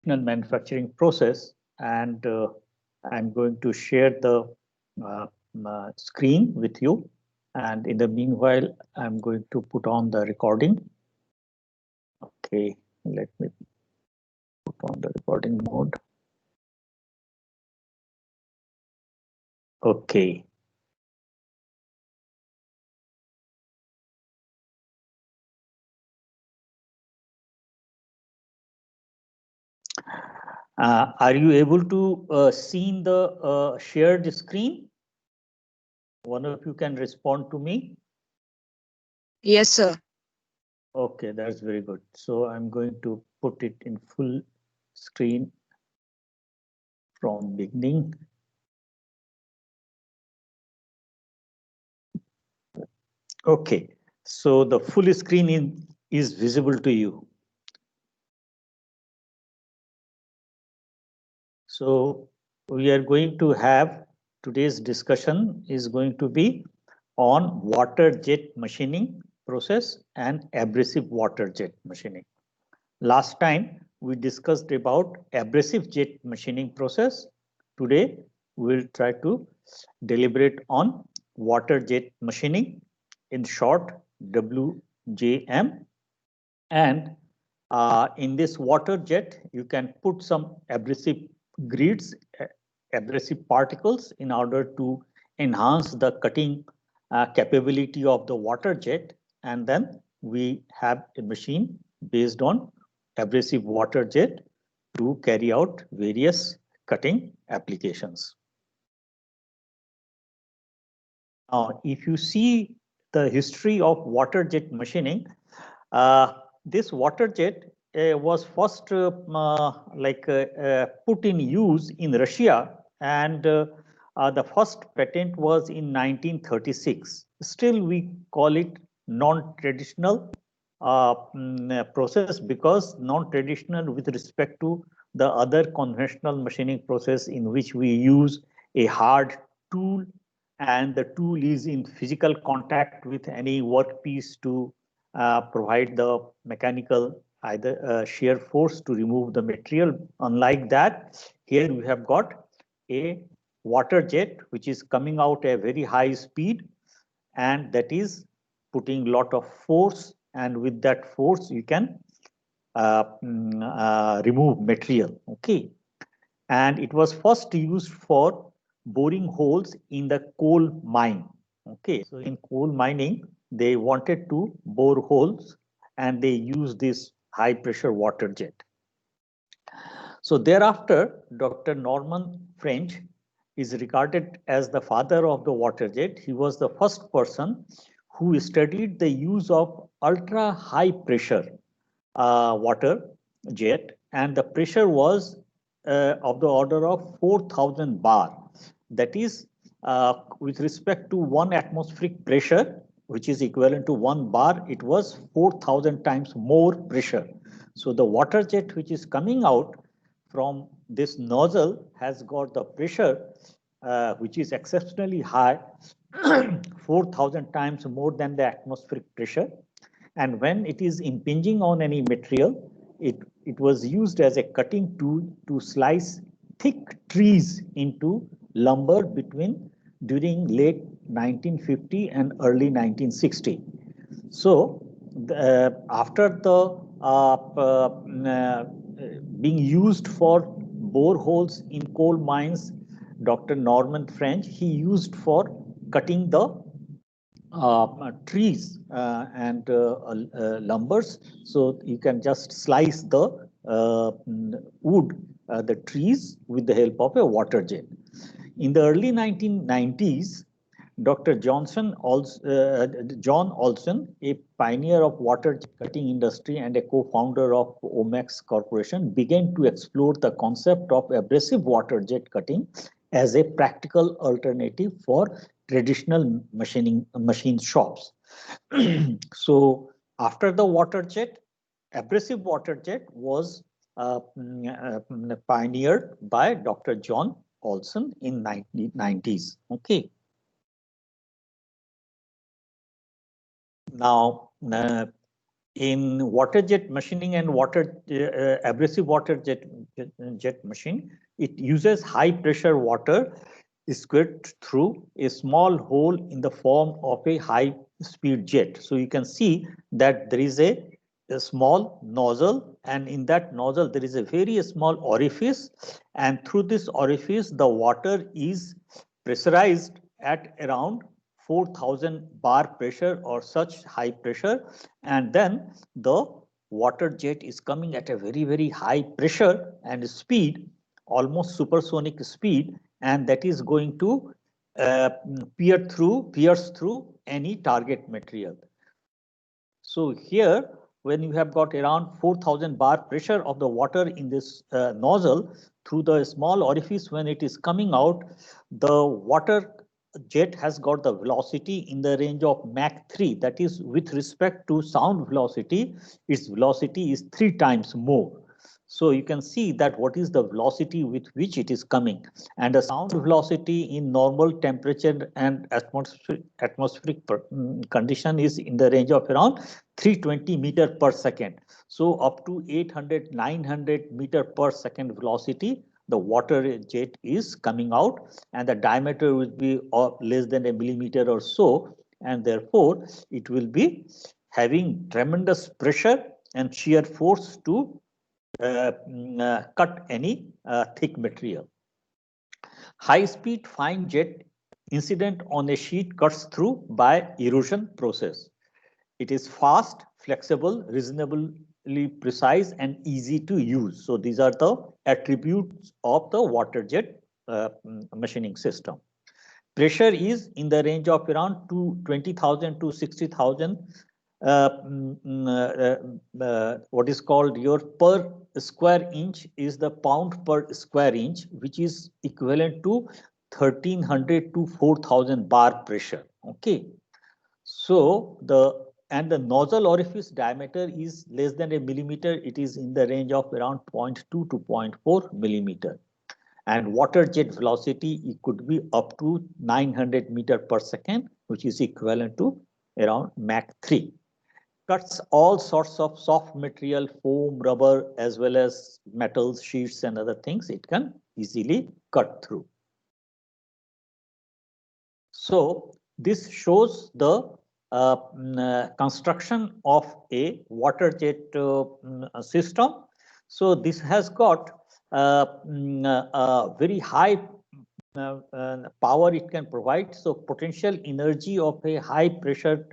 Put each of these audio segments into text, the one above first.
manufacturing process, and I'm going to share the screen with you. And in the meanwhile, I'm going to put on the recording. Okay, let me put on the recording mode. Okay. Are you able to see the shared screen? One of you can respond to me. Yes, sir. Okay, that's very good. So I'm going to put it in full screen from beginning. Okay, so the full screen is visible to you. So we are going to have today's discussion is going to be on water jet machining process and abrasive water jet machining. Last time we discussed about abrasive jet machining process. Today we'll try to deliberate on water jet machining, in short WJM. And in this water jet, you can put some abrasive grids, abrasive particles in order to enhance the cutting capability of the water jet. And then we have a machine based on abrasive water jet to carry out various cutting applications. Now, if you see the history of water jet machining, this water jet was first put in use in Russia, and the first patent was in 1936. Still, we call it non-traditional process because non-traditional with respect to the other conventional machining process in which we use a hard tool, and the tool is in physical contact with any workpiece to provide the mechanical either shear force to remove the material. Unlike that, here we have got a water jet which is coming out at a very high speed, and that is putting lot of force, and with that force you can remove material. Okay, and it was first used for boring holes in the coal mine. Okay, so in coal mining, they wanted to bore holes and they used this high pressure water jet. So thereafter, Dr. Norman French is regarded as the father of the water jet. He was the first person who studied the use of ultra high pressure water jet, and the pressure was of the order of 4,000 bar. That is, with respect to 1 atmospheric pressure, which is equivalent to 1 bar, it was 4,000 times more pressure. So the water jet which is coming out from this nozzle has got the pressure which is exceptionally high, 4,000 times more than the atmospheric pressure. And when it is impinging on any material, it was used as a cutting tool to slice thick trees into lumber during late 1950 and early 1960. So after the being used for boreholes in coal mines, Dr. Norman French, he used for cutting the trees and lumbers. So you can just slice the wood, the trees with the help of a water jet. In the early 1990s, Dr. John Olson, a pioneer of water cutting industry and a co-founder of Omax Corporation, began to explore the concept of abrasive water jet cutting as a practical alternative for traditional machine shops. So after the water jet, abrasive water jet was pioneered by Dr. John Olson in 1990s. Okay. Now, in water jet machining and abrasive water jet machine, it uses high pressure water squirted through a small hole in the form of a high speed jet. So you can see that there is a small nozzle, and in that nozzle there is a very small orifice, and through this orifice the water is pressurized at around 4,000 bar pressure or such high pressure, and then the water jet is coming at a very high pressure and speed, almost supersonic speed, and that is going to pierce through any target material. So here, when you have got around 4,000 bar pressure of the water in this nozzle, through the small orifice, when it is coming out, the water jet has got the velocity in the range of Mach 3. That is, with respect to sound velocity, its velocity is 3 times more. So you can see that what is the velocity with which it is coming, and the sound velocity in normal temperature and atmospheric condition is in the range of around 320 meter per second. So up to 800, 900 meter per second velocity, the water jet is coming out, and the diameter will be less than a millimeter or so, and therefore it will be having tremendous pressure and shear force to cut any thick material. High-speed fine jet incident on a sheet cuts through by erosion process. It is fast, flexible, reasonably precise, and easy to use. So these are the attributes of the water jet machining system. Pressure is in the range of around 20,000 to 60,000. What is called your per square inch is the pound per square inch, which is equivalent to 1,300 to 4,000 bar pressure. Okay. So the nozzle orifice diameter is less than a millimeter. It is in the range of around 0.2 to 0.4 millimeter. And water jet velocity, it could be up to 900 meter per second, which is equivalent to around Mach 3. Cuts all sorts of soft material, foam, rubber, as well as metals, sheets, and other things. It can easily cut through. So this shows the construction of a water jet system. So this has got very high power it can provide. So potential energy of a high pressure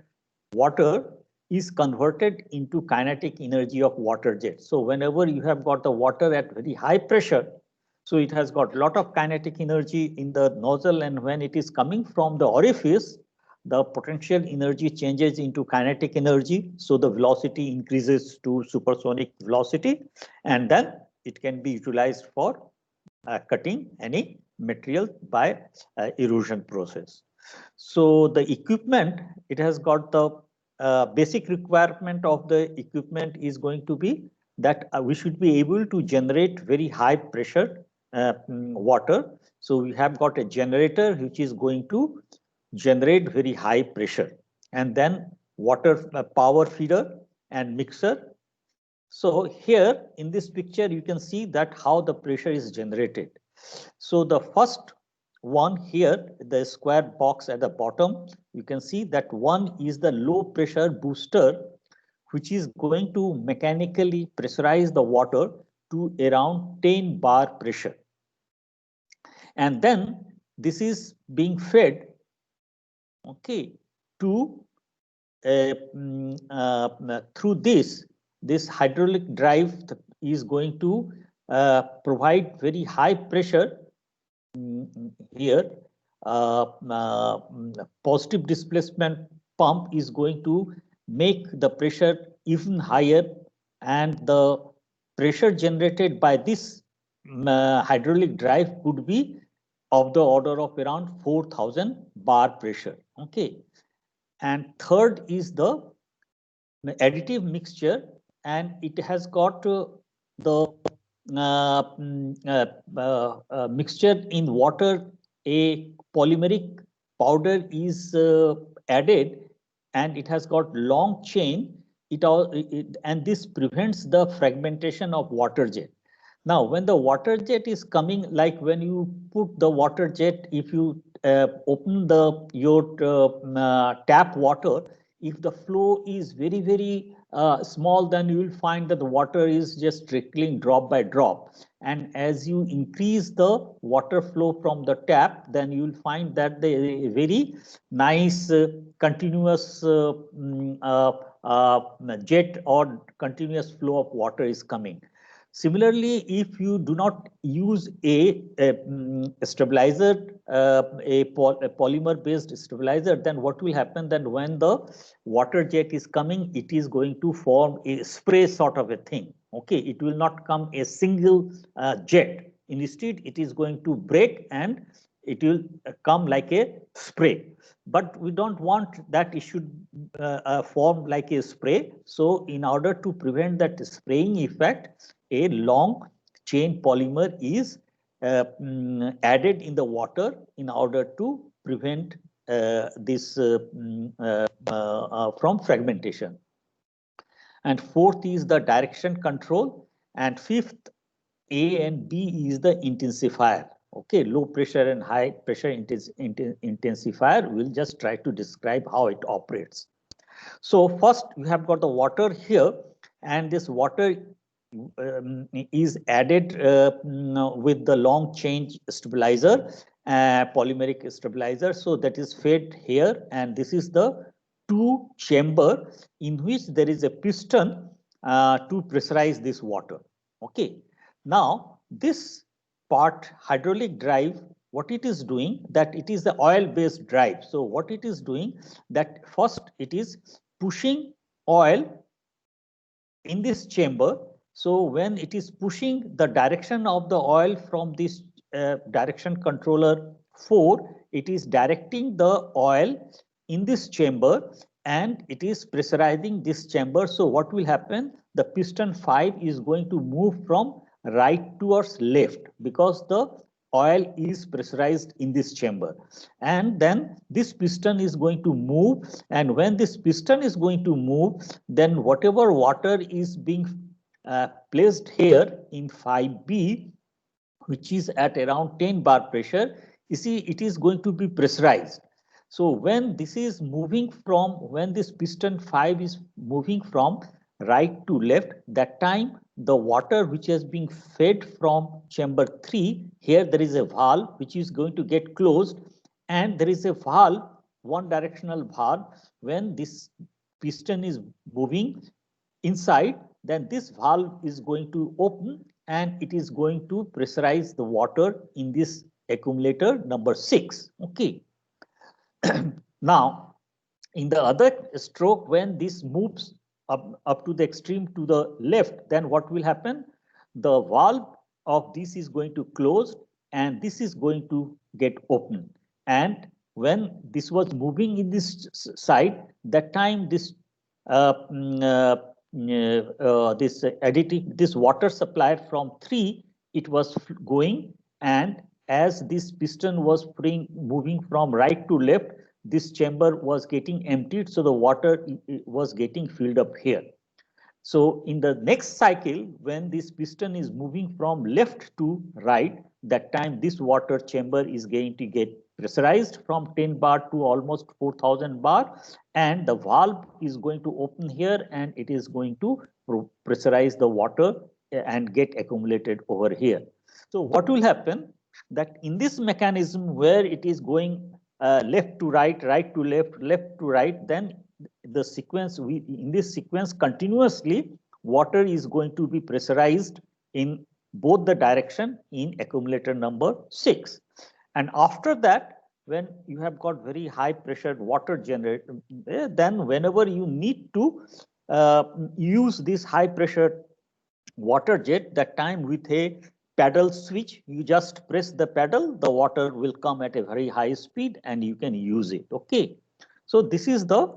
water is converted into kinetic energy of water jet. So whenever you have got the water at very high pressure, so it has got a lot of kinetic energy in the nozzle, and when it is coming from the orifice, the potential energy changes into kinetic energy. So the velocity increases to supersonic velocity, and then it can be utilized for cutting any material by erosion process. So the equipment, it has got the basic requirement of the equipment is going to be that we should be able to generate very high pressure water. So we have got a generator which is going to generate very high pressure, and then water power feeder and mixer. So here in this picture, you can see that how the pressure is generated. So the first one here, the square box at the bottom, you can see that one is the low pressure booster, which is going to mechanically pressurize the water to around 10 bar pressure. And then this is being fed, okay, to through this hydraulic drive is going to provide very high pressure here. Positive displacement pump is going to make the pressure even higher, and the pressure generated by this hydraulic drive could be of the order of around 4,000 bar pressure. Okay. And third is the additive mixture, and it has got the mixture in water. A polymeric powder is added, and it has got long chain and this prevents the fragmentation of water jet. Now, when the water jet is coming, like when you put the water jet, if you open your tap water, if the flow is very small, then you will find that the water is just trickling drop by drop. And as you increase the water flow from the tap, then you will find that the very nice continuous jet or continuous flow of water is coming. Similarly, if you do not use a stabilizer, a polymer-based stabilizer, then what will happen? Then when the water jet is coming, it is going to form a spray sort of a thing. Okay, it will not come a single jet. Instead, it is going to break and it will come like a spray. But we don't want that it should form like a spray. So in order to prevent that spraying effect, a long chain polymer is added in the water in order to prevent this from fragmentation. And fourth is the direction control. And fifth, A and B is the intensifier. Okay, low pressure and high pressure intensifier. We'll just try to describe how it operates. So first, you have got the water here, and this water is added with the long chain stabilizer, polymeric stabilizer. So that is fed here, and this is the two chamber in which there is a piston to pressurize this water. Okay. Now this part, hydraulic drive, what it is doing, that it is the oil based drive. So what it is doing, that first it is pushing oil in this chamber. So when it is pushing the direction of the oil from this direction controller 4, it is directing the oil in this chamber and it is pressurizing this chamber. So what will happen? The piston 5 is going to move from right towards left because the oil is pressurized in this chamber, and then this piston is going to move, and when this piston is going to move, then whatever water is being placed here in 5B, which is at around 10 bar pressure, you see it is going to be pressurized. So when this is moving from, when this piston 5 is moving from right to left, that time the water which has been fed from chamber 3, here there is a valve which is going to get closed, and there is a valve, one directional valve. When this piston is moving inside, then this valve is going to open and it is going to pressurize the water in this accumulator number 6. Okay. Now, in the other stroke, when this moves up to the extreme to the left, then what will happen? The valve of this is going to close and this is going to get open. And when this was moving in this side, that time this this additive, this water supply from 3, it was going, and as this piston was moving from right to left, this chamber was getting emptied, so the water was getting filled up here. So in the next cycle, when this piston is moving from left to right, that time this water chamber is going to get pressurized from 10 bar to almost 4000 bar, and the valve is going to open here and it is going to pressurize the water and get accumulated over here. So what will happen, that in this mechanism where it is going left to right, right to left, left to right, then the sequence, in this sequence continuously water is going to be pressurized in both the direction in accumulator number 6. And after that, when you have got very high pressured water generator, then whenever you need to use this high pressure water jet, that time with a paddle switch, you just press the pedal, the water will come at a very high speed and you can use it. Okay. So this is the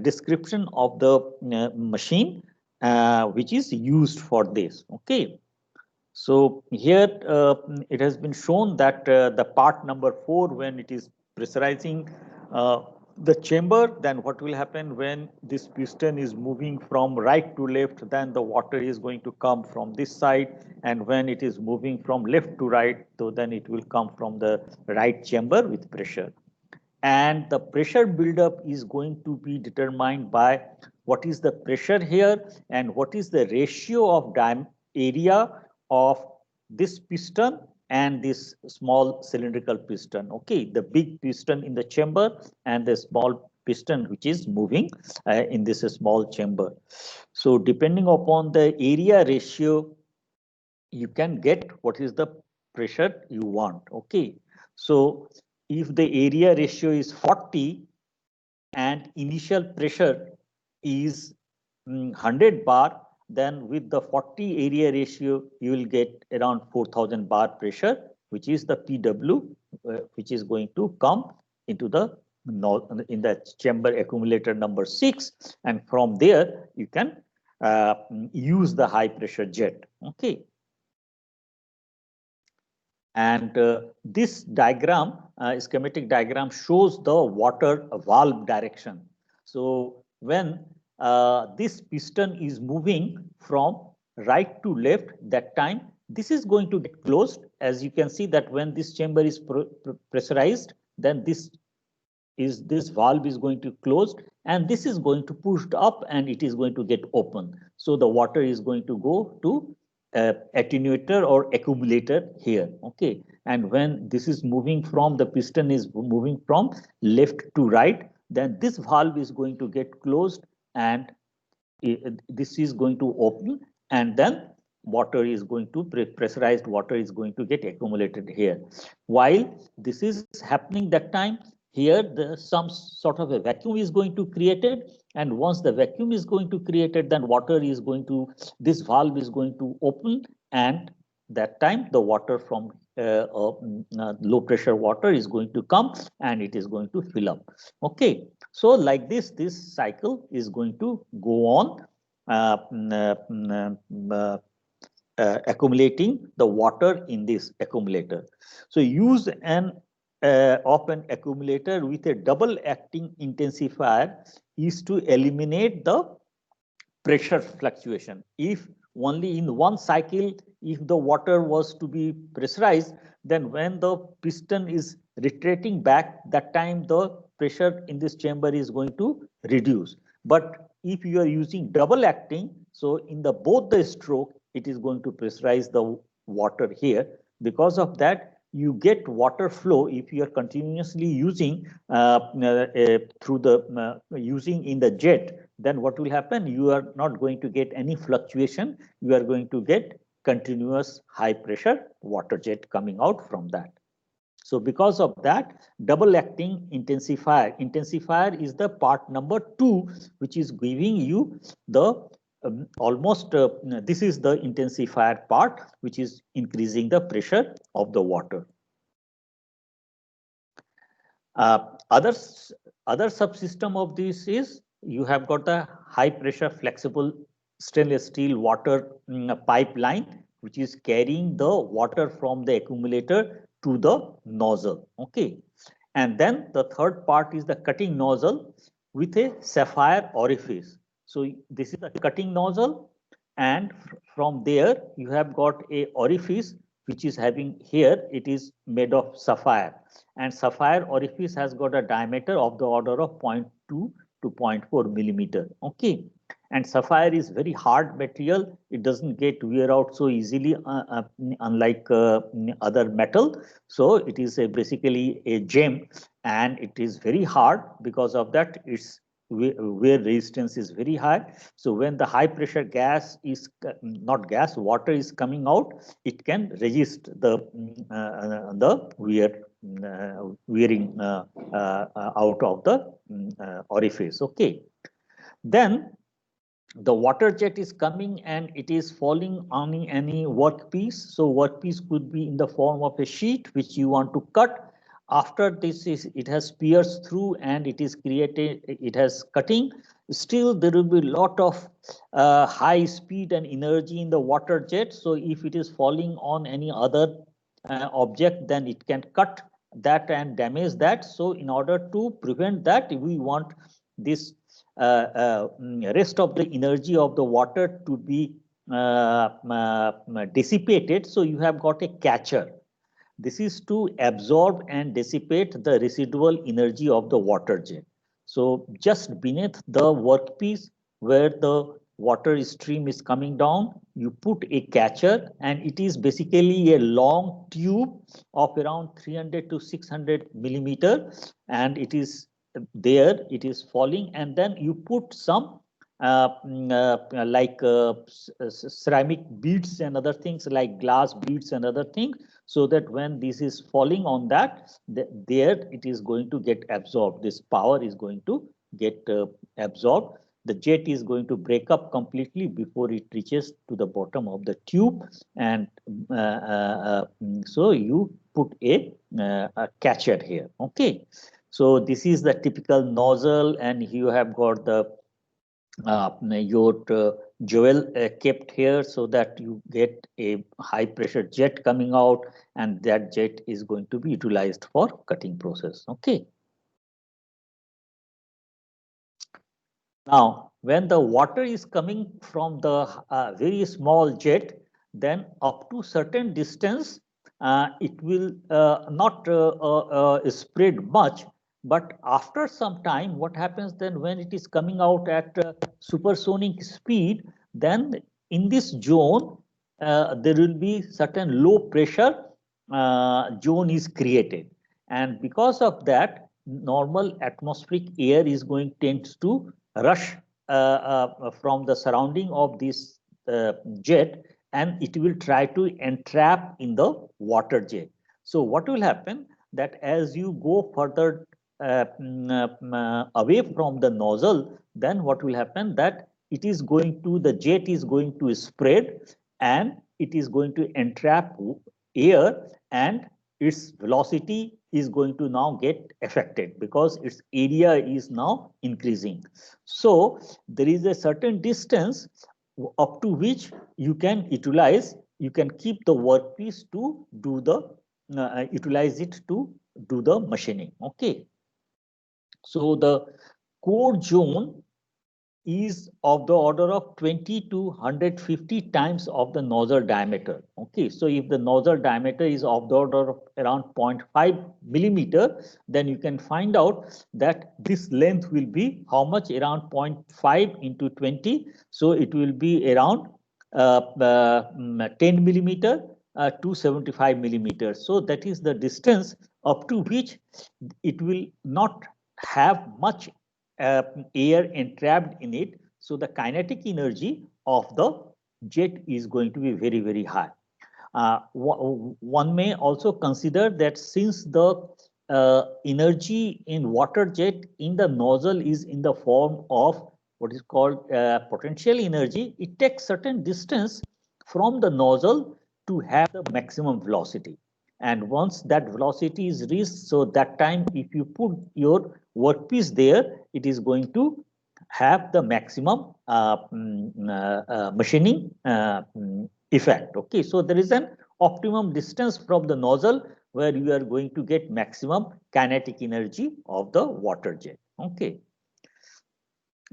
description of the machine which is used for this. Okay. So here it has been shown that the part number 4, when it is pressurizing the chamber, then what will happen when this piston is moving from right to left, then the water is going to come from this side, and when it is moving from left to right, so then it will come from the right chamber with pressure. And the pressure buildup is going to be determined by what is the pressure here and what is the ratio of area of this piston and this small cylindrical piston. Okay, the big piston in the chamber and the small piston which is moving in this small chamber. So depending upon the area ratio, you can get what is the pressure you want. Okay, so if the area ratio is 40 and initial pressure is 100 bar, then with the 40 area ratio, you will get around 4000 bar pressure, which is the PW, which is going to come into the in the chamber accumulator number 6, and from there you can use the high pressure jet. Okay. And this diagram, schematic diagram, shows the water valve direction. So when this piston is moving from right to left, that time this is going to get closed. As you can see that when this chamber is pressurized, then this valve is going to close, and this is going to pushed up and it is going to get open. So the water is going to go to attenuator or accumulator here. Okay, and when this is moving from the piston is moving from left to right, then this valve is going to get closed and this is going to open, and then water is going to pressurized water is going to get accumulated here. While this is happening, that time here some sort of a vacuum is going to created, and once the vacuum is going to created, then water is going to, this valve is going to open, and that time the water from low pressure water is going to come and it is going to fill up. Okay, so like this cycle is going to go on accumulating the water in this accumulator. So use of an accumulator with a double acting intensifier is to eliminate the pressure fluctuation. If only in one cycle, if the water was to be pressurized, then when the piston is retreating back, that time the pressure in this chamber is going to reduce. But if you are using double acting, so in the both the stroke, it is going to pressurize the water here. Because of that, you get water flow if you are continuously using through the using in the jet. Then what will happen? You are not going to get any fluctuation. You are going to get continuous high pressure water jet coming out from that. So because of that, double acting intensifier is the part number 2, which is giving you the almost this is the intensifier part, which is increasing the pressure of the water. Other subsystem of this is you have got the high pressure flexible stainless steel water pipeline, which is carrying the water from the accumulator to the nozzle. Okay, and then the third part is the cutting nozzle with a sapphire orifice. So this is the cutting nozzle, and from there you have got a orifice which is having here, it is made of sapphire, and sapphire orifice has got a diameter of the order of 0.2 to 0.4 millimeter. Okay, and sapphire is very hard material. It doesn't get wear out so easily, unlike other metal. So it is basically a gem, and it is very hard. Because of that, its wear resistance is very high. So when the high pressure gas is not gas, water is coming out, it can resist the wearing out of the orifice. Okay, then the water jet is coming and it is falling on any workpiece. So workpiece could be in the form of a sheet which you want to cut. After this is it has pierced through and it is created, it has cutting. Still there will be a lot of high speed and energy in the water jet. So if it is falling on any other object, then it can cut that and damage that. So in order to prevent that, we want this rest of the energy of the water to be dissipated. So you have got a catcher. This is to absorb and dissipate the residual energy of the water jet. So just beneath the workpiece where the water stream is coming down, you put a catcher, and it is basically a long tube of around 300 to 600 millimeter, and it is there, it is falling, and then you put some ceramic beads and other things, like glass beads and other things, so that when this is falling on that, there it is going to get absorbed. This power is going to get absorbed. The jet is going to break up completely before it reaches to the bottom of the tube, and so you put a catcher here. Okay, so this is the typical nozzle, and you have got the your jewel kept here, so that you get a high pressure jet coming out, and that jet is going to be utilized for cutting process. Okay. Now, when the water is coming from the very small jet, then up to certain distance, it will not spread much. But after some time, what happens then when it is coming out at supersonic speed, then in this zone, there will be certain low pressure zone is created. And because of that, normal atmospheric air is going tends to rush from the surrounding of this jet, and it will try to entrap in the water jet. So what will happen, that as you go further away from the nozzle, then what will happen, that it is going to, the jet is going to spread, and it is going to entrap air, and its velocity is going to now get affected because its area is now increasing. So there is a certain distance up to which you can utilize, you can keep the workpiece to do the utilize it to do the machining. Okay. So the core zone is of the order of 20 to 150 times of the nozzle diameter. Okay, so if the nozzle diameter is of the order of around 0.5 millimeter, then you can find out that this length will be how much, around 0.5 into 20. So it will be around 10 millimeter to 75 millimeters. So that is the distance up to which it will not have much air entrapped in it. So the kinetic energy of the jet is going to be very, very high. One may also consider that since the energy in water jet in the nozzle is in the form of what is called potential energy, it takes certain distance from the nozzle to have the maximum velocity. And once that velocity is reached, so that time if you put your workpiece there, it is going to have the maximum machining effect. Okay, so there is an optimum distance from the nozzle where you are going to get maximum kinetic energy of the water jet. Okay.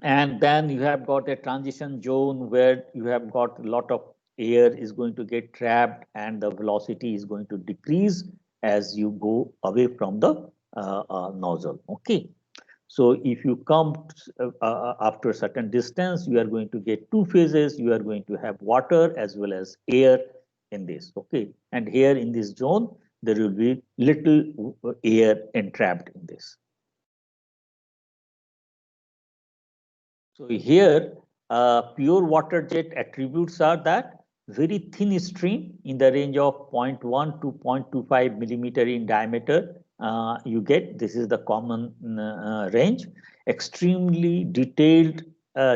And then you have got a transition zone where you have got a lot of air is going to get trapped, and the velocity is going to decrease as you go away from the nozzle. Okay. So if you come after a certain distance, you are going to get two phases. You are going to have water as well as air in this. Okay. And here in this zone, there will be little air entrapped in this. So here, pure water jet attributes are that very thin stream in the range of 0.1 to 0.25 millimeter in diameter. You get, this is the common range. Extremely detailed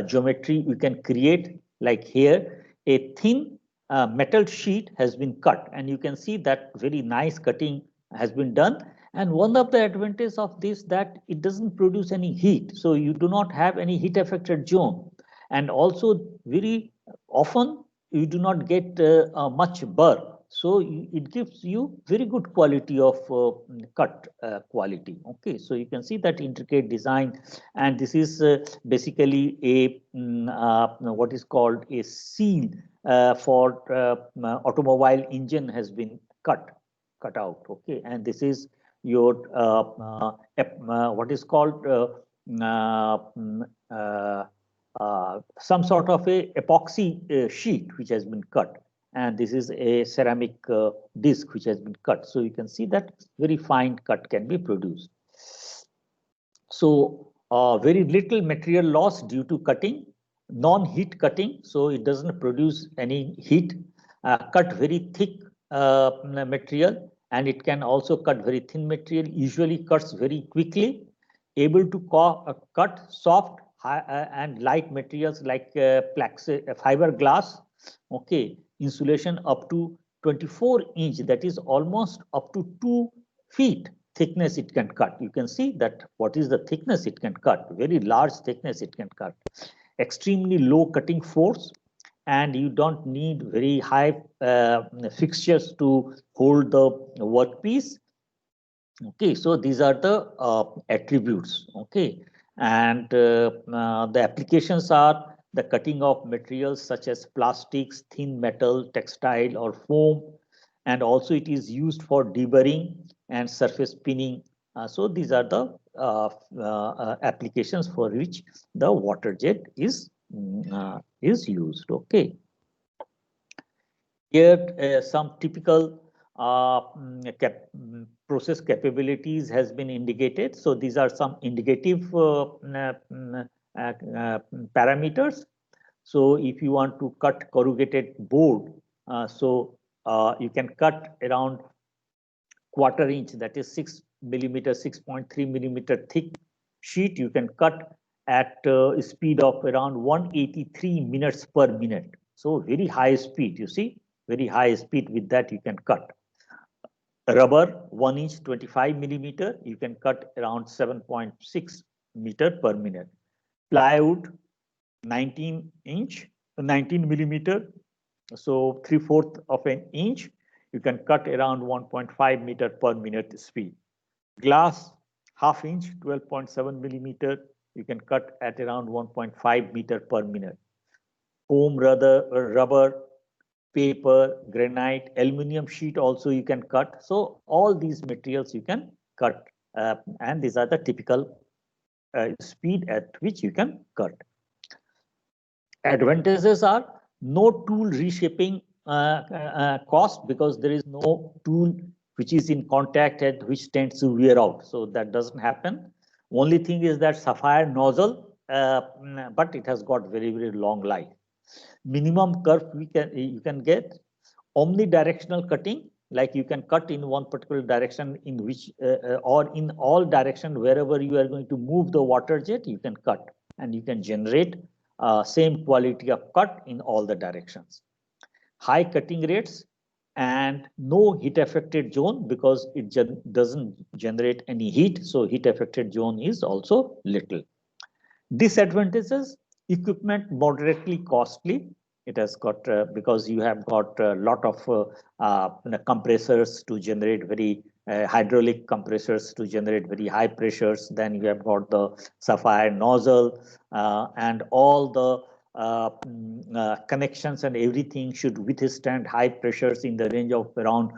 geometry you can create, like here, a thin metal sheet has been cut, and you can see that very nice cutting has been done. And one of the advantages of this, that it doesn't produce any heat. So you do not have any heat affected zone. And also very often you do not get much burr. So it gives you very good quality of cut quality. Okay, so you can see that intricate design, and this is basically a what is called a seal for automobile engine has been cut out. Okay, and this is your what is called some sort of a epoxy sheet which has been cut, and this is a ceramic disc which has been cut. So you can see that very fine cut can be produced. So very little material loss due to cutting, non-heat cutting, so it doesn't produce any heat. Cut very thick material, and it can also cut very thin material, usually cuts very quickly, able to cut soft and light materials like fiberglass, okay, insulation up to 24-inch, that is almost up to 2 feet thickness it can cut. You can see that what is the thickness it can cut, very large thickness it can cut. Extremely low cutting force, and you don't need very high fixtures to hold the workpiece. Okay, so these are the attributes. Okay, and the applications are the cutting of materials such as plastics, thin metal, textile, or foam, and also it is used for deburring and surface pinning. So these are the applications for which the water jet is used. Okay. Here, some typical process capabilities has been indicated. So these are some indicative parameters. So if you want to cut corrugated board, you can cut around 1/4 inch, that is 6 millimeter, 6.3 millimeter thick sheet. You can cut at speed of around 183 minutes per minute. So very high speed, you see, very high speed. With that you can cut. Rubber 1 inch 25 millimeter, you can cut around 7.6 meter per minute. Plywood 19 millimeter, so 3/4 of an inch, you can cut around 1.5 meter per minute speed. Glass 1/2 inch 12.7 millimeter, you can cut at around 1.5 meter per minute. Foam, rubber, paper, granite, aluminum sheet also you can cut. So all these materials you can cut, and these are the typical speed at which you can cut. Advantages are no tool reshaping cost, because there is no tool which is in contact and which tends to wear out. So that doesn't happen. Only thing is that sapphire nozzle, but it has got very, very long life. Minimum curve you can get. Omnidirectional cutting, like you can cut in one particular direction in which or in all direction wherever you are going to move the water jet, you can cut, and you can generate same quality of cut in all the directions. High cutting rates and no heat affected zone, because it doesn't generate any heat, so heat affected zone is also little. Disadvantages: equipment moderately costly. It has got because you have got a lot of compressors to generate very hydraulic compressors to generate very high pressures. Then you have got the sapphire nozzle and all the connections and everything should withstand high pressures in the range of around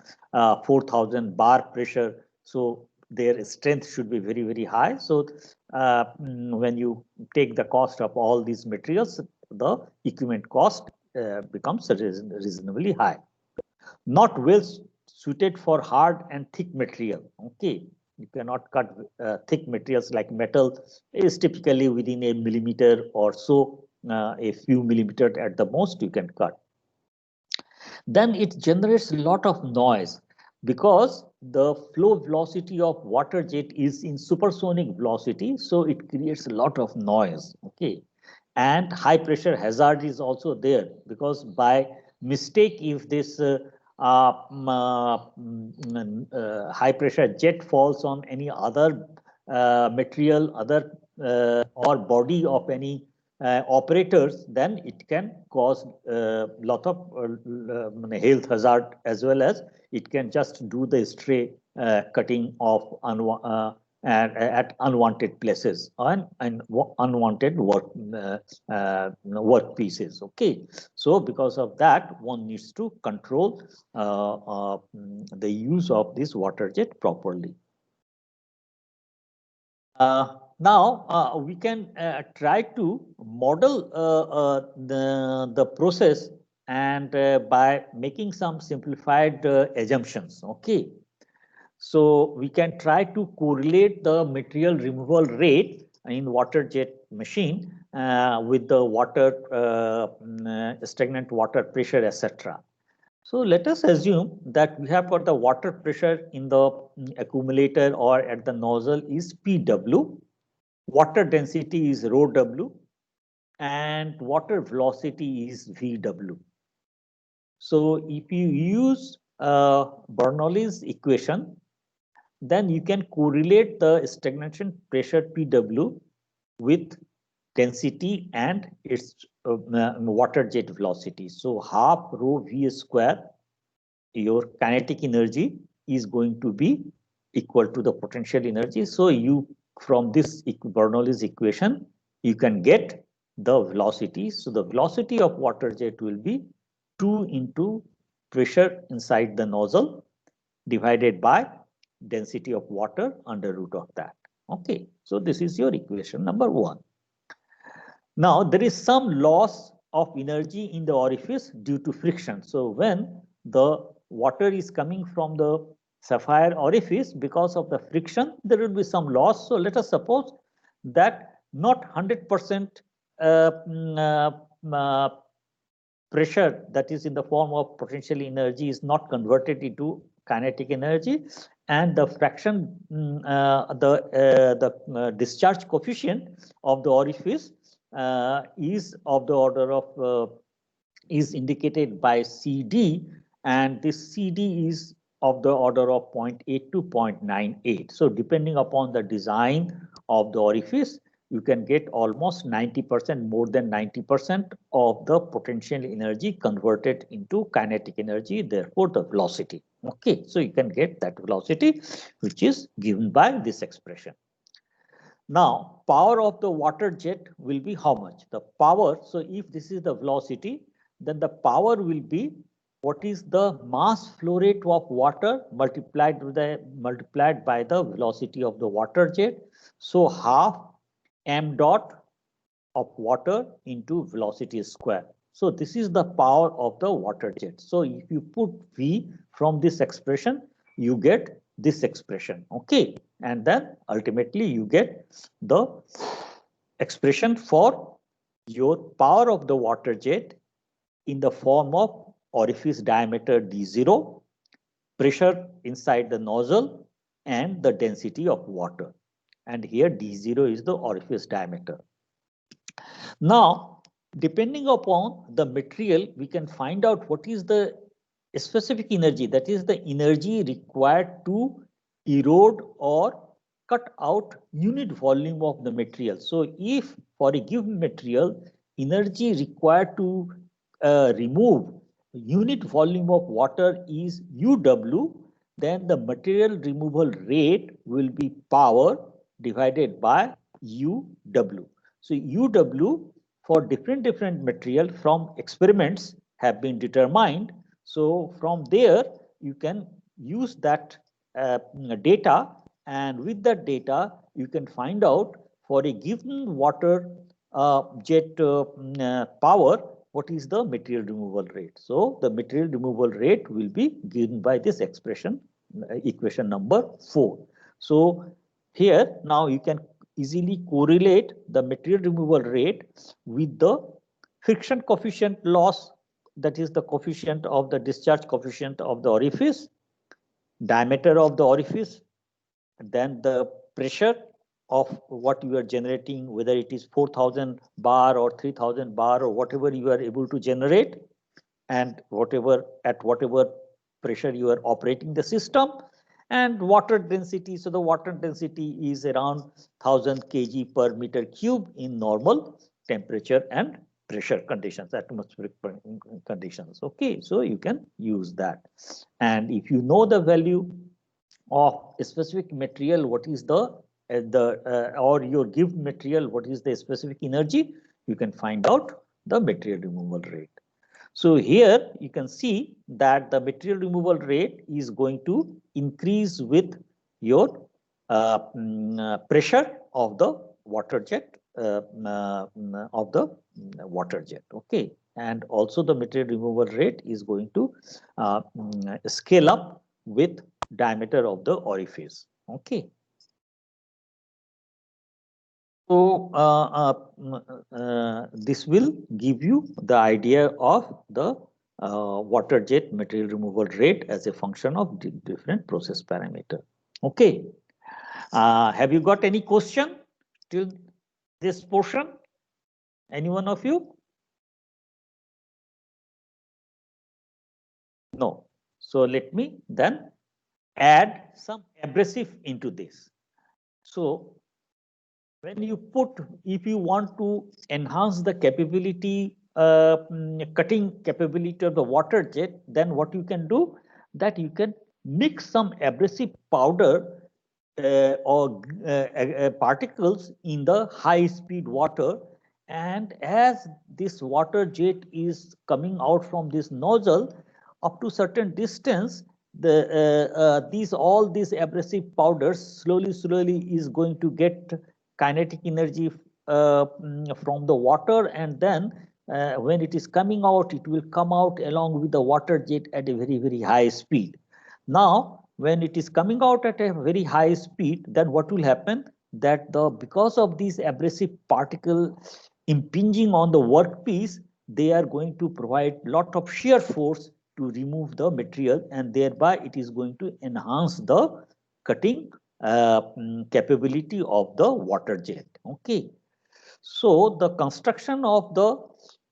4,000 bar pressure. So their strength should be very, very high. So when you take the cost of all these materials, the equipment cost becomes reasonably high. Not well suited for hard and thick material. Okay, you cannot cut thick materials like metal is typically within a millimeter or so, a few millimeters at the most you can cut. Then it generates a lot of noise, because the flow velocity of water jet is in supersonic velocity, so it creates a lot of noise. Okay, and high pressure hazard is also there, because by mistake if this high pressure jet falls on any other material, other or body of any operators, then it can cause lot of health hazard, as well as it can just do the stray cutting of at unwanted places and unwanted work pieces. Okay, so because of that, one needs to control the use of this water jet properly. Now we can try to model the process, and by making some simplified assumptions. Okay, so we can try to correlate the material removal rate in water jet machine with the water stagnant water pressure, etc. So let us assume that we have got the water pressure in the accumulator or at the nozzle is Pw, water density is rho W, and water velocity is Vw. So if you use Bernoulli's equation, then you can correlate the stagnation pressure Pw with density and its water jet velocity. So half rho V square, your kinetic energy is going to be equal to the potential energy. So you, from this Bernoulli's equation, you can get the velocity. So the velocity of water jet will be 2 into pressure inside the nozzle divided by density of water under root of that. Okay, so this is your equation number 1. Now there is some loss of energy in the orifice due to friction. So when the water is coming from the sapphire orifice, because of the friction, there will be some loss. So let us suppose that not 100% pressure that is in the form of potential energy is not converted into kinetic energy, and the fraction, the discharge coefficient of the orifice is of the order of is indicated by CD, and this CD is of the order of 0.8 to 0.98. So depending upon the design of the orifice, you can get almost 90%, more than 90% of the potential energy converted into kinetic energy, therefore the velocity. Okay, so you can get that velocity, which is given by this expression. Now, power of the water jet will be how much? The power, so if this is the velocity, then the power will be what is the mass flow rate of water multiplied by the velocity of the water jet. So half m dot of water into velocity square. So this is the power of the water jet. So if you put V from this expression, you get this expression. Okay, and then ultimately you get the expression for your power of the water jet in the form of orifice diameter d0, pressure inside the nozzle, and the density of water. And here d0 is the orifice diameter. Now, depending upon the material, we can find out what is the specific energy, that is the energy required to erode or cut out unit volume of the material. So if for a given material, energy required to remove unit volume of water is UW, then the material removal rate will be power divided by UW. So UW for different material from experiments have been determined. So from there, you can use that data, and with that data, you can find out for a given water jet power, what is the material removal rate. So the material removal rate will be given by this expression, equation number 4. So here now you can easily correlate the material removal rate with the friction coefficient loss, that is the coefficient of the discharge coefficient of the orifice, diameter of the orifice, then the pressure of what you are generating, whether it is 4,000 bar or 3,000 bar or whatever you are able to generate, and at whatever pressure you are operating the system, and water density. So the water density is around 1,000 kg per meter cube in normal temperature and pressure conditions, atmospheric conditions. Okay, so you can use that. And if you know the value of a specific material, what is the or your given material, what is the specific energy, you can find out the material removal rate. So here you can see that the material removal rate is going to increase with your pressure of the water jet Okay, and also the material removal rate is going to scale up with diameter of the orifice. Okay. So this will give you the idea of the water jet material removal rate as a function of different process parameter. Okay. Have you got any question till this portion? Any one of you? No. So let me then add some abrasive into this. So when you put, if you want to enhance the capability, cutting capability of the water jet, then what you can do, that you can mix some abrasive powder or particles in the high speed water, and as this water jet is coming out from this nozzle up to certain distance, all these abrasive powders slowly is going to get kinetic energy from the water, and then when it is coming out, it will come out along with the water jet at a very high speed. Now when it is coming out at a very high speed, then what will happen, that because of these abrasive particle impinging on the workpiece, they are going to provide lot of shear force to remove the material, and thereby it is going to enhance the cutting capability of the water jet. Okay, so the construction of the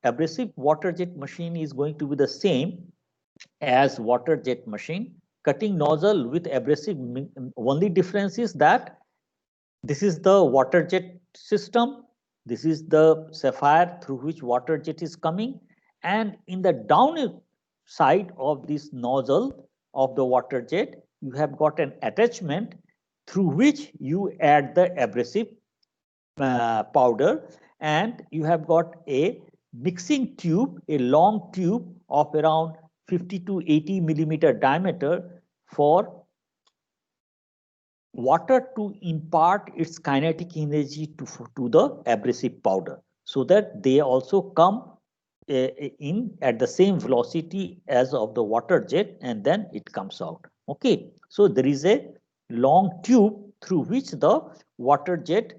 abrasive water jet machine is going to be the same as water jet machine. Cutting nozzle with abrasive, only difference is that this is the water jet system, this is the sapphire through which water jet is coming, and in the down side of this nozzle of the water jet, you have got an attachment through which you add the abrasive powder, and you have got a mixing tube, a long tube of around 50 to 80 millimeter diameter for water to impart its kinetic energy to the abrasive powder, so that they also come in at the same velocity as of the water jet, and then it comes out. Okay, so there is a long tube through which the water jet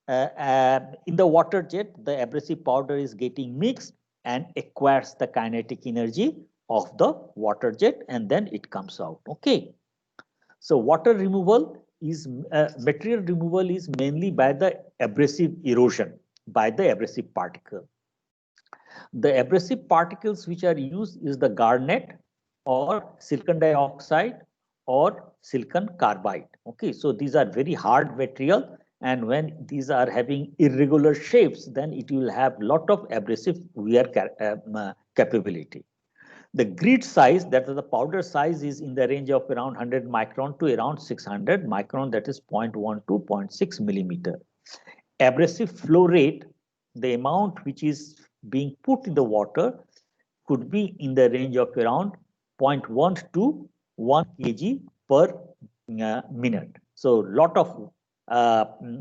in the water jet, the abrasive powder is getting mixed and acquires the kinetic energy of the water jet, and then it comes out. Okay, so water removal is material removal is mainly by the abrasive erosion, by the abrasive particle. The abrasive particles which are used is the garnet or silicon dioxide or silicon carbide. Okay, so these are very hard material, and when these are having irregular shapes, then it will have lot of abrasive wear capability. The grit size, that is the powder size, is in the range of around 100 micron to around 600 micron, that is 0.1 to 0.6 millimeter. Abrasive flow rate, the amount which is being put in the water, could be in the range of around 0.1 to 1 kg per minute. So lot of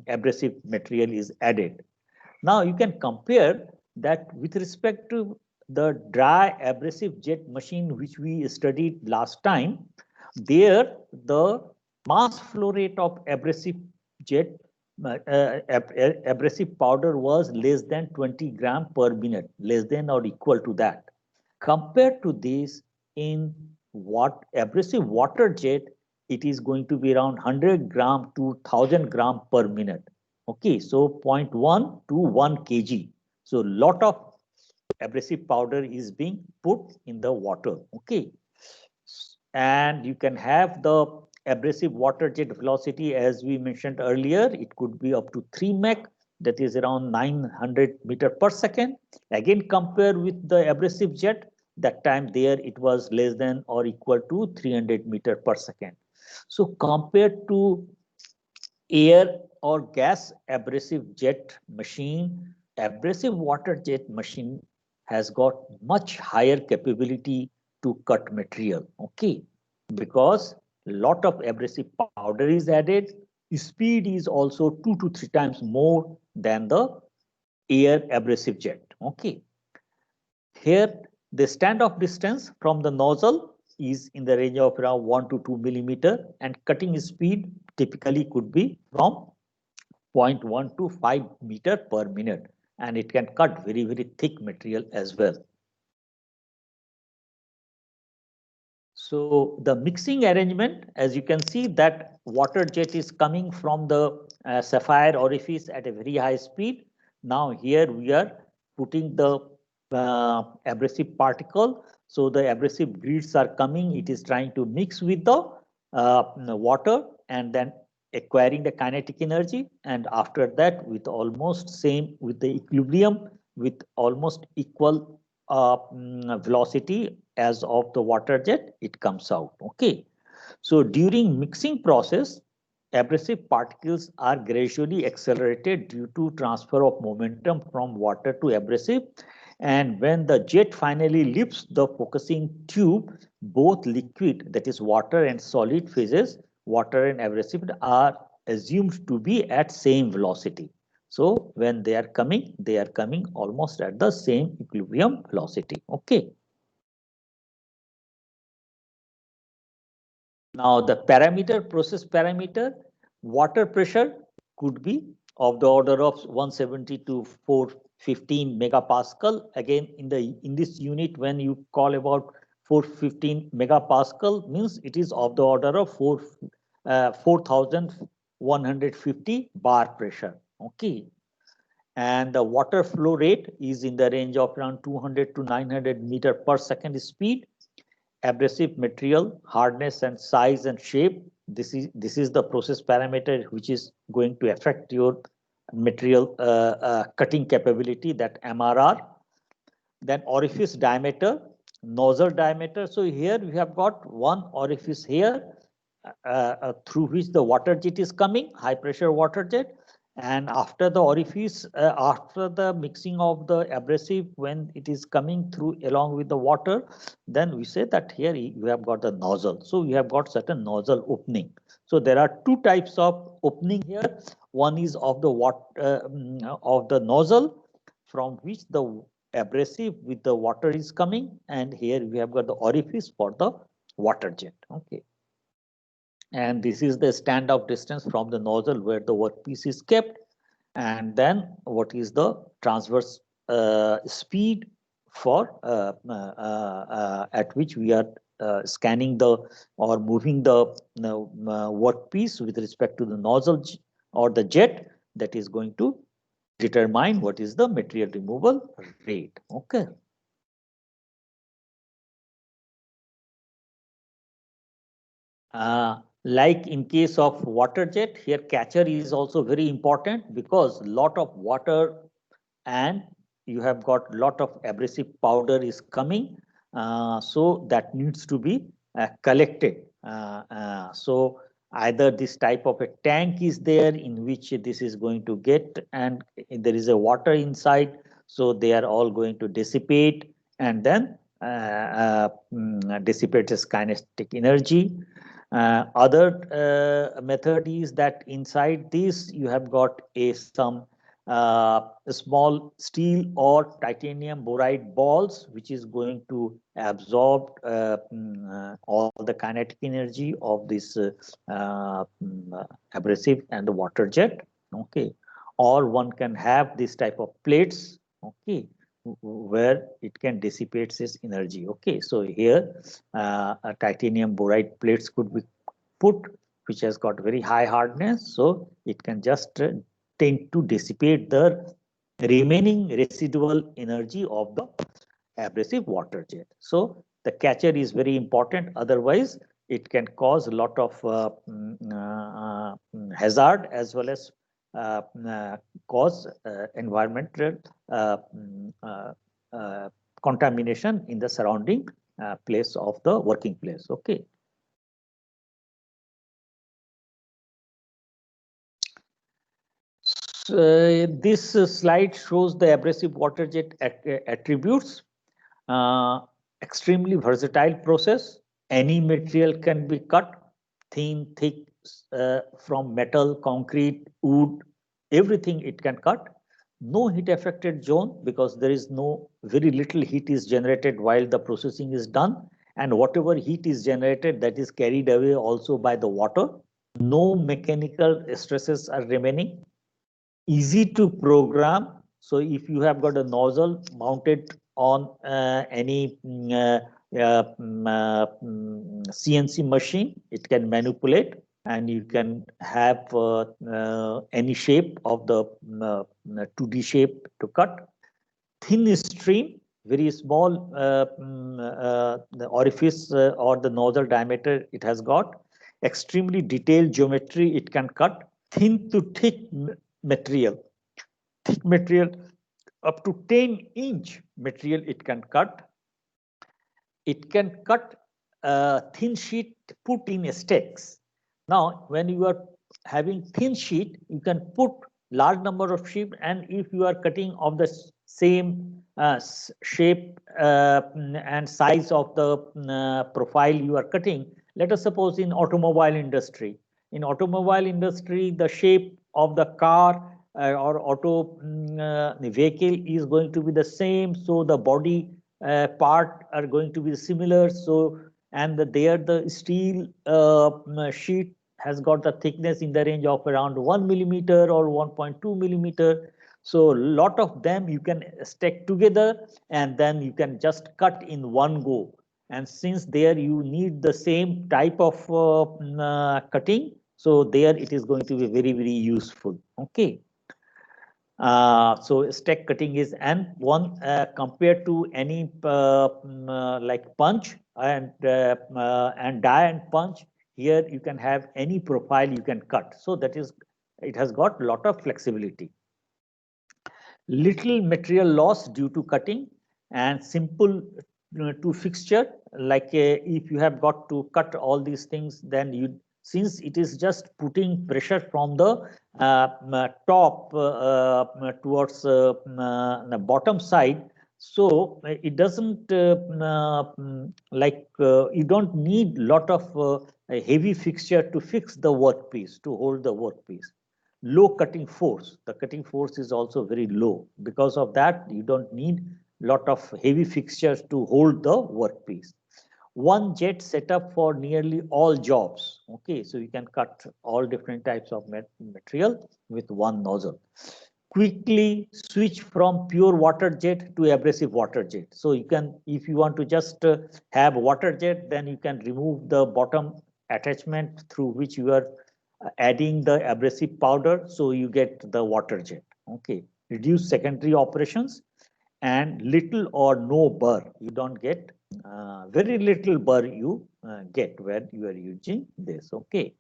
abrasive material is added. Now you can compare that with respect to the dry abrasive jet machine which we studied last time. There the mass flow rate of abrasive jet abrasive powder was less than 20 gram per minute, less than or equal to that. Compared to this, in what abrasive water jet, it is going to be around 100 gram to 1000 gram per minute. Okay, so 0.1 to 1 kg. So lot of abrasive powder is being put in the water. Okay, and you can have the abrasive water jet velocity, as we mentioned earlier, it could be up to 3 Mach, that is around 900 meter per second. Again, compare with the abrasive jet, that time there it was less than or equal to 300 meter per second. So compared to air or gas abrasive jet machine, abrasive water jet machine has got much higher capability to cut material, okay, because lot of abrasive powder is added. Speed is also 2 to 3 times more than the air abrasive jet, okay. Here, the standoff distance from the nozzle is in the range of around 1 to 2 millimeter, and cutting speed typically could be from 0.1 to 5 meter per minute, and it can cut very, very thick material as well. So the mixing arrangement, as you can see, that water jet is coming from the sapphire orifice at a very high speed. Now here we are putting the abrasive particle. So the abrasive grids are coming. It is trying to mix with the water and then acquiring the kinetic energy. And after that, with almost same with the equilibrium, with almost equal velocity as of the water jet, it comes out. Okay. So during mixing process, abrasive particles are gradually accelerated due to transfer of momentum from water to abrasive. And when the jet finally lifts the focusing tube, both liquid, that is water, and solid phases, water and abrasive, are assumed to be at same velocity. So when they are coming almost at the same equilibrium velocity. Okay. Now the parameter, process parameter, water pressure could be of the order of 170 to 415 megapascal. Again, in this unit, when you call about 415 megapascal, means it is of the order of 4150 bar pressure. Okay. And the water flow rate is in the range of around 200 to 900 meter per second speed. Abrasive material hardness and size and shape, this is the process parameter which is going to affect your material cutting capability, that MRR. Then orifice diameter, nozzle diameter. So here we have got one orifice here through which the water jet is coming, high pressure water jet. And after the orifice, after the mixing of the abrasive, when it is coming through along with the water, then we say that here you have got the nozzle. So we have got certain nozzle opening. So there are two types of opening here. One is of the of the nozzle, from which the abrasive with the water is coming, and here we have got the orifice for the water jet. Okay. And this is the standoff distance from the nozzle where the workpiece is kept. And then what is the transverse speed for at which we are scanning the or moving the workpiece with respect to the nozzle or the jet, that is going to determine what is the material removal rate. Okay. Like in case of water jet, here catcher is also very important, because lot of water and you have got lot of abrasive powder is coming. So that needs to be collected. So either this type of a tank is there in which this is going to get, and there is a water inside, so they are all going to dissipate, and then dissipate as kinetic energy. Other method is that inside this you have got some small steel or titanium boride balls, which is going to absorb all the kinetic energy of this abrasive and the water jet. Okay. Or one can have this type of plates. Okay, where it can dissipate its energy. Okay, so here a titanium boride plates could be put, which has got very high hardness, so it can just tend to dissipate the remaining residual energy of the abrasive water jet. So the catcher is very important, otherwise it can cause a lot of hazard as well as cause environmental contamination in the surrounding place of the working place. Okay. This slide shows the abrasive water jet attributes. Extremely versatile process. Any material can be cut, thin, thick, from metal, concrete, wood, everything it can cut. No heat affected zone because there is no very little heat is generated while the processing is done, and whatever heat is generated that is carried away also by the water. No mechanical stresses are remaining. Easy to program. So if you have got a nozzle mounted on any CNC machine, it can manipulate and you can have any shape of the 2D shape to cut. Thin stream, very small the orifice or the nozzle diameter it has got. Extremely detailed geometry it can cut. Thin to thick material. Thick material up to 10-inch material it can cut. It can cut thin sheet put in stacks. Now, when you are having thin sheet, you can put large number of sheet, and if you are cutting of the same shape and size of the profile you are cutting, let us suppose in automobile industry. In automobile industry, the shape of the car or auto the vehicle is going to be the same, so the body part are going to be similar. So, and there the steel sheet has got the thickness in the range of around 1 millimeter or 1.2 millimeter. So lot of them you can stack together and then you can just cut in one go. And since there you need the same type of cutting, so there it is going to be very, very useful. Okay. So stack cutting is and one compared to any like punch and die and punch. Here you can have any profile you can cut. So that is, it has got lot of flexibility. Little material loss due to cutting and simple to fixture. Like if you have got to cut all these things, then you, since it is just putting pressure from the top towards the bottom side, so it doesn't you don't need lot of a heavy fixture to fix the workpiece, to hold the workpiece. Low cutting force, the cutting force is also very low. Because of that, you don't need lot of heavy fixtures to hold the workpiece. One jet setup for nearly all jobs. Okay, so you can cut all different types of material with one nozzle. Quickly switch from pure water jet to abrasive water jet. So you can, if you want to just have water jet, then you can remove the bottom attachment through which you are adding the abrasive powder, so you get the water jet. Okay, reduce secondary operations and little or no burr. You don't get very little burr you get when you are using this. Okay,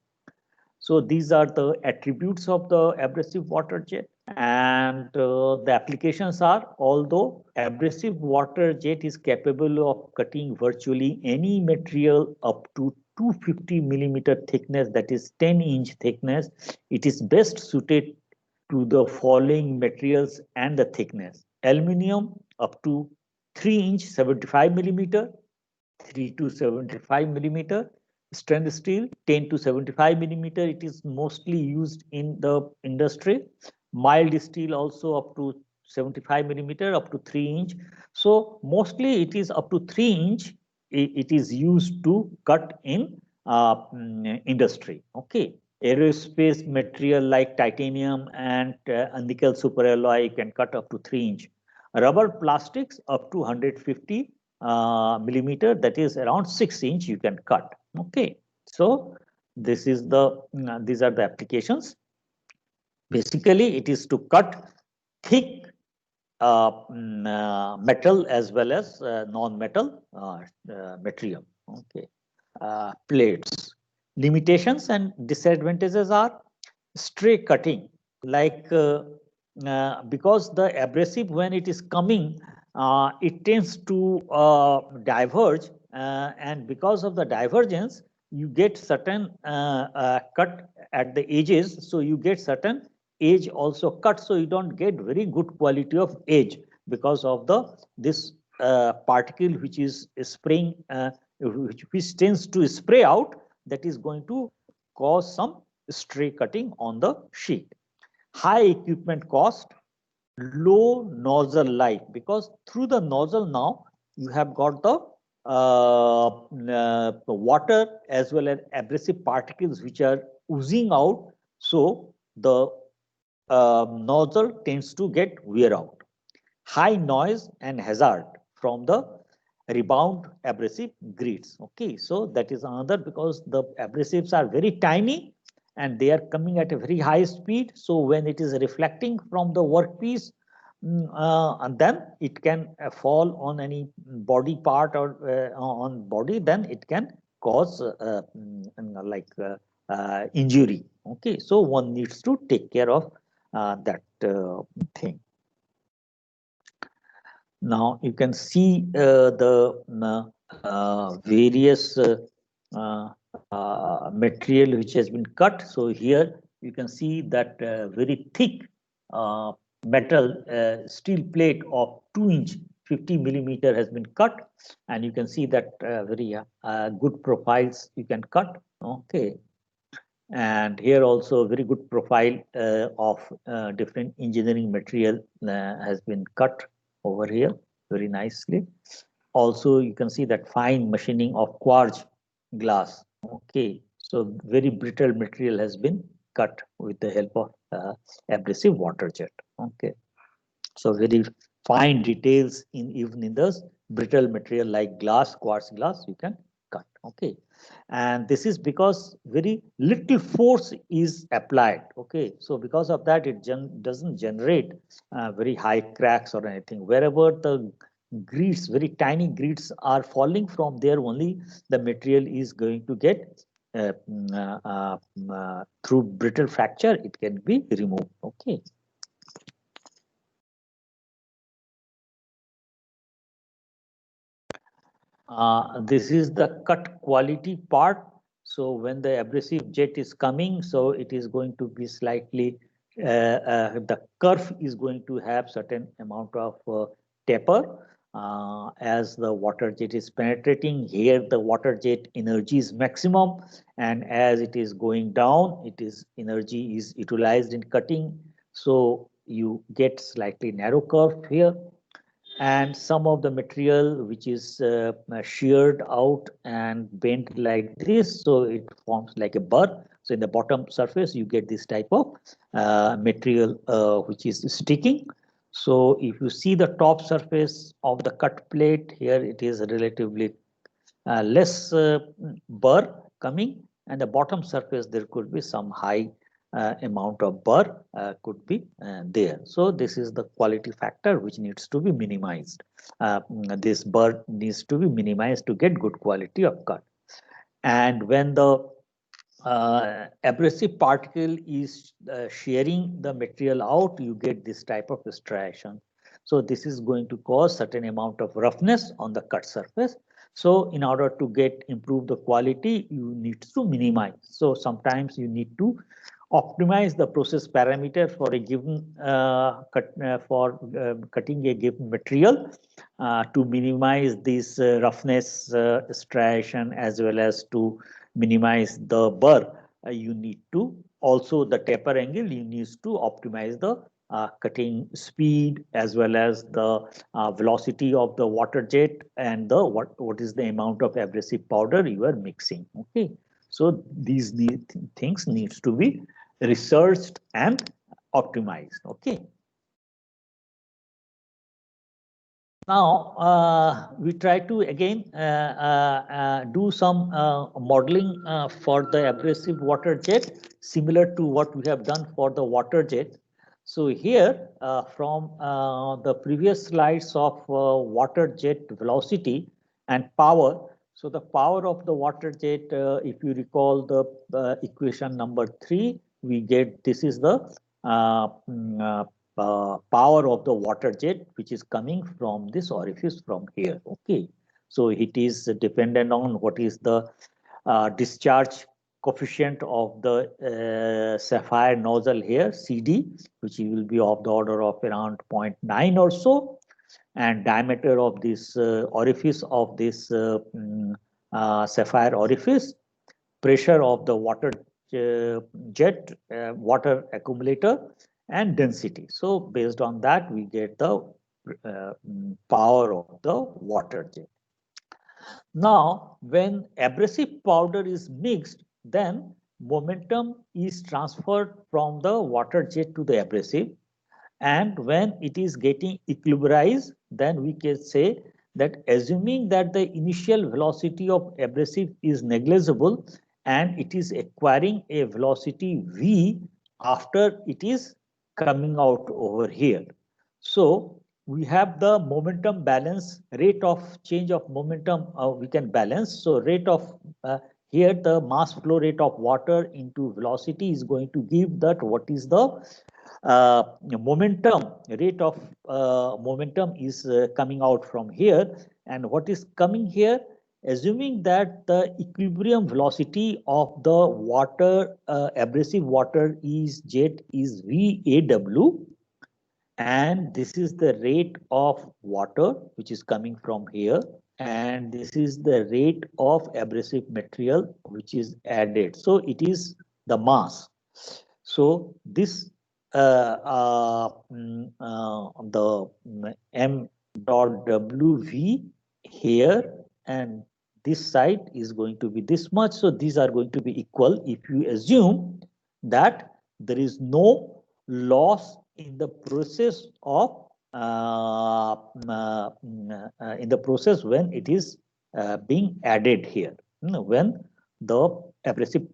so these are the attributes of the abrasive water jet. And the applications are, although abrasive water jet is capable of cutting virtually any material up to 250 millimeter thickness, that is 10-inch thickness, it is best suited to the following materials and the thickness. Aluminium up to 3-inch 75 millimeter, 3 to 75 millimeter. Stainless steel 10 to 75 millimeter, it is mostly used in the industry. Mild steel also up to 75 millimeter, up to 3-inch. So mostly it is up to 3-inch. It is used to cut in industry. Okay, aerospace material like titanium and nickel superalloy can cut up to 3-inch. Rubber plastics up to 150 millimeter, that is around 6-inch you can cut. Okay, so this is the these are the applications. Basically, it is to cut thick metal as well as non-metal material. Okay, plates. Limitations and disadvantages are stray cutting. like because the abrasive, when it is coming, it tends to diverge, and because of the divergence, you get certain cut at the edges. So you get certain edge also cut. So you don't get very good quality of edge because of the this particle which is spraying, which tends to spray out. That is going to cause some stray cutting on the sheet. High equipment cost, low nozzle life, because through the nozzle now you have got the water as well as abrasive particles which are oozing out. So the nozzle tends to get wear out. High noise and hazard from the rebound abrasive grids. Okay, so that is another, because the abrasives are very tiny and they are coming at a very high speed. So when it is reflecting from the workpiece, and then it can fall on any body part or on body, then it can cause injury. Okay, so one needs to take care of that thing. Now you can see the various material which has been cut. So here you can see that very thick uh, metal steel plate of 2 inch 50 millimeter has been cut, and you can see that very good profiles you can cut. Okay, and here also very good profile of different engineering material has been cut over here very nicely. Also you can see that fine machining of quartz glass. Okay, so very brittle material has been cut with the help of abrasive water jet. Okay, so very fine details in even in the brittle material like glass, quartz glass, you can cut. Okay, and this is because very little force is applied. Okay, so because of that, it doesn't generate very high cracks or anything. Wherever the grids, very tiny grids are falling from there, only the material is going to get through brittle fracture, it can be removed. Okay. This is the cut quality part. So when the abrasive jet is coming, so it is going to be slightly, the curve is going to have certain amount of taper. As the water jet is penetrating, here the water jet energy is maximum, and as it is going down, it is energy is utilized in cutting. So you get slightly narrow curve here, and some of the material which is sheared out and bent like this, so it forms like a burr. So in the bottom surface you get this type of material which is sticking. So if you see the top surface of the cut plate, here it is relatively less burr coming, and the bottom surface there could be some high amount of burr could be there. So this is the quality factor which needs to be minimized. This burr needs to be minimized to get good quality of cut. And when the abrasive particle is shearing the material out, you get this type of striation. So this is going to cause certain amount of roughness on the cut surface. So in order to get improve the quality, you need to minimize. So sometimes you need to optimize the process parameter for a given cutting a given material to minimize this roughness, striation, as well as to minimize the burr. You need to also the taper angle, you need to optimize the cutting speed as well as the velocity of the water jet, and the what is the amount of abrasive powder you are mixing. Okay, so these things needs to be researched and optimized. Okay. Now, we try to again do some modeling for the abrasive water jet, similar to what we have done for the water jet. So here, from the previous slides of water jet velocity and power. So the power of the water jet, if you recall the equation number 3, we get this is the power of the water jet, which is coming from this orifice from here. Okay, so it is dependent on what is the discharge coefficient of the sapphire nozzle here, CD, which will be of the order of around 0.9 or so, and diameter of this orifice of this sapphire orifice, pressure of the water jet, water accumulator, and density. So based on that, we get the power of the water jet. Now, when abrasive powder is mixed, then momentum is transferred from the water jet to the abrasive. And when it is getting equilibrized, then we can say that assuming that the initial velocity of abrasive is negligible and it is acquiring a velocity v after it is coming out over here. So we have the momentum balance, rate of change of momentum we can balance. So rate of here the mass flow rate of water into velocity is going to give that what is the momentum, rate of momentum is coming out from here, and what is coming here, assuming that the equilibrium velocity of the water, abrasive water is jet is VAW, and this is the rate of water which is coming from here, and this is the rate of abrasive material which is added. So it is the mass. So this the m dot wv here, and this side is going to be this much. So these are going to be equal if you assume that there is no loss in the process of in the process when it is being added here, when the abrasive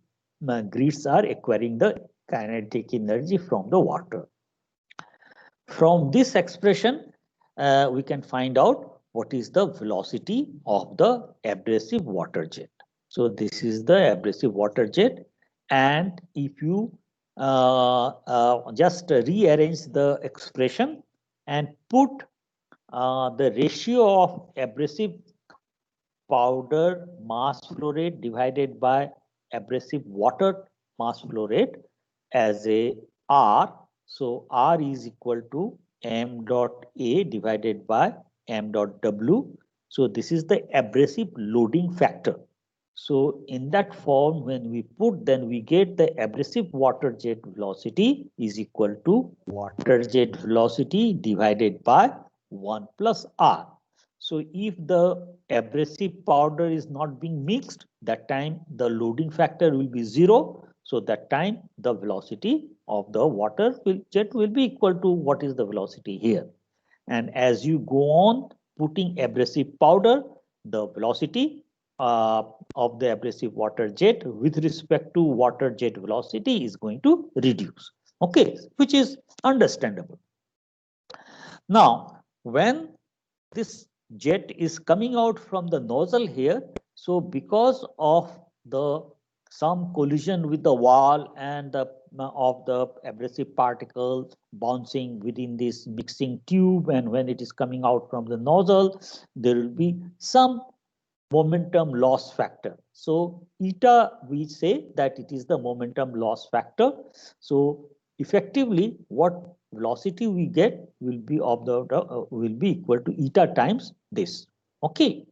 grids are acquiring the kinetic energy from the water. From this expression, we can find out what is the velocity of the abrasive water jet. So this is the abrasive water jet, and if you just rearrange the expression and put the ratio of abrasive powder mass flow rate divided by abrasive water mass flow rate as a R. So R is equal to m dot A divided by m dot W. So this is the abrasive loading factor. So in that form, when we put, then we get the abrasive water jet velocity is equal to water jet velocity divided by 1 plus R. So if the abrasive powder is not being mixed, that time the loading factor will be 0. So that time the velocity of the water jet will be equal to what is the velocity here. And as you go on putting abrasive powder, the velocity of the abrasive water jet with respect to water jet velocity is going to reduce. Okay, which is understandable. Now, when this jet is coming out from the nozzle here, so because of the some collision with the wall and the of the abrasive particles bouncing within this mixing tube, and when it is coming out from the nozzle, there will be some momentum loss factor. So eta, we say that it is the momentum loss factor. So effectively what velocity we get will be of the will be equal to eta times this. Okay,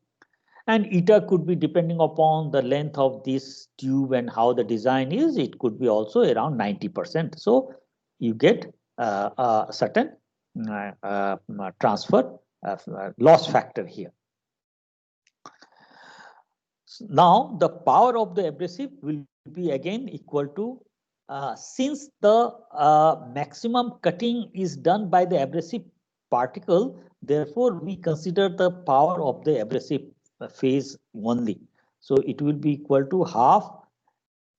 and eta could be depending upon the length of this tube and how the design is, it could be also around 90%. So you get a certain transfer loss factor here. Now the power of the abrasive will be again equal to, since the maximum cutting is done by the abrasive particle, therefore we consider the power of the abrasive phase only. So it will be equal to half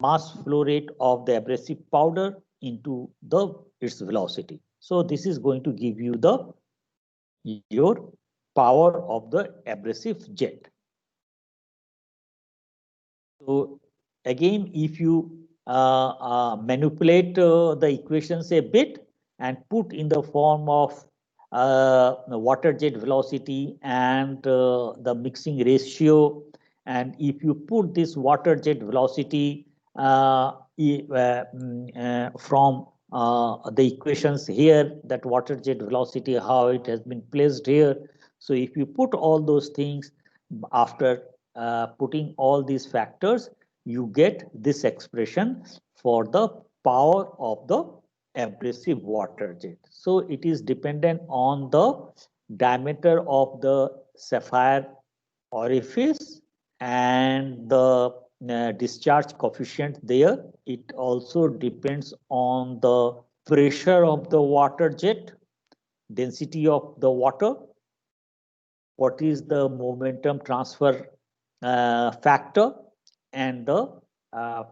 mass flow rate of the abrasive powder into its velocity. So this is going to give you your power of the abrasive jet. So again, if you manipulate the equations a bit and put in the form of the water jet velocity and the mixing ratio. And if you put this water jet velocity from the equations here, that water jet velocity, how it has been placed here. So if you put all those things after putting all these factors, you get this expression for the power of the abrasive water jet. So it is dependent on the diameter of the sapphire orifice and the discharge coefficient there. It also depends on the pressure of the water jet, density of the water, what is the momentum transfer factor, and the uh,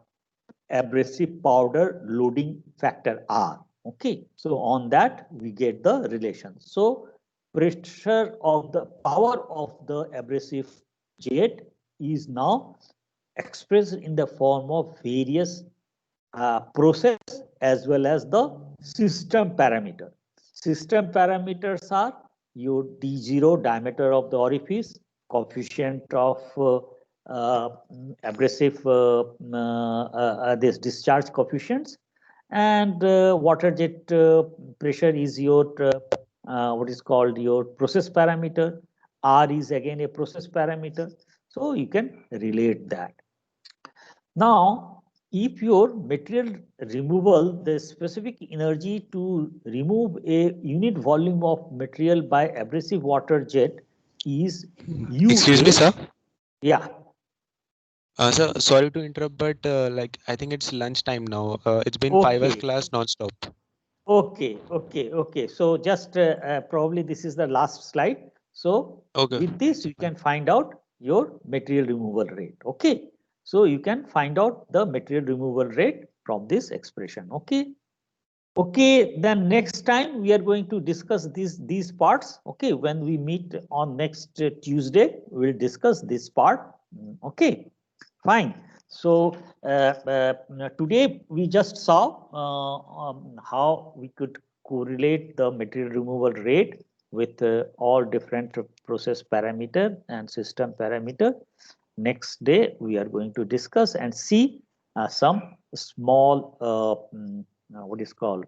abrasive powder loading factor R. Okay, so on that we get the relation. So pressure of the power of the abrasive jet is now expressed in the form of various process as well as the system parameter. System parameters are your D0, diameter of the orifice, coefficient of abrasive this discharge coefficients, and water jet pressure is your what is called your process parameter. R is again a process parameter, so you can relate that. Now, if your material removal, the specific energy to remove a unit volume of material by abrasive water jet is Excuse me, UA. sir. Yeah. Sir, sorry to interrupt, but like I think it's lunchtime now. It's been 5 hours Okay. class non-stop. Okay. So just probably this is the last slide. So Okay. with this, you Fine. can find out your material removal rate. Okay. So you can find out the material removal rate from this expression. Okay. Okay, then next time we are going to discuss these parts. Okay, when we meet on next Tuesday, we'll discuss this part. Okay, fine. So today we just saw how we could correlate the material removal rate with all different process parameter and system parameter. Next day we are going to discuss and see some small what is called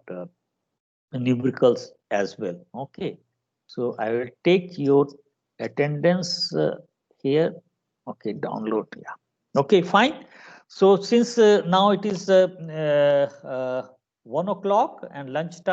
numericals as well. Okay, so I will take your attendance here. Okay, download. Yeah. Okay, fine. So since now it is 1 o'clock and lunchtime.